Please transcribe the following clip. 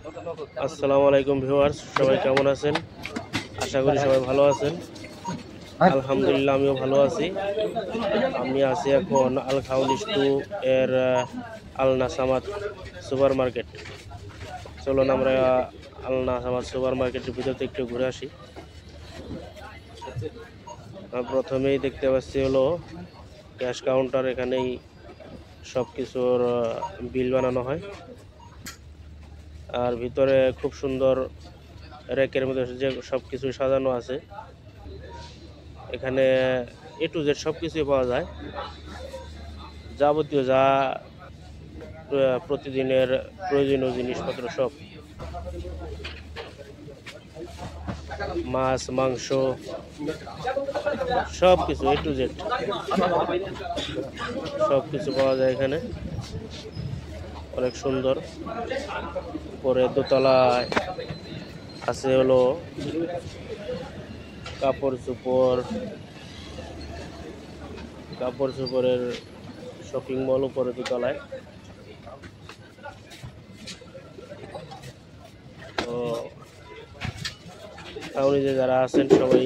আসসালামু আলাইকুম ভিউয়ার্স, সবাই কেমন আছেন? আশা করি সবাই ভালো আছেন। আলহামদুলিল্লাহ, আমিও ভালো আছি। আমি আছি এখন আল খাউলিশ 2 এর আল নাসামাত সুপার মার্কেট। চলুন আমরা আল নাসামাত সুপার মার্কেটের ভিতরে একটু ঘুরে আসি। প্রথমেই দেখতে পাচ্ছি হলো ক্যাশ কাউন্টার। এখানেই সব কিছুর বিল বানানো হয়। আর ভিতরে খুব সুন্দর র্যাকের মধ্যে যে সব কিছু সাজানো আছে। এখানে এ টু জেড সব কিছুই পাওয়া যায়, যাবতীয় যা প্রতিদিনের প্রয়োজনীয় জিনিসপত্র সব, মাছ মাংস সব কিছু এ টু জেড সব কিছু পাওয়া যায় এখানে। অনেক সুন্দর। পরে দোতলায় আছে হলো কাপড় চোপড়ের শপিং মল উপরে দোতলায়। তো টাউনে যে যারা আছেন সবাই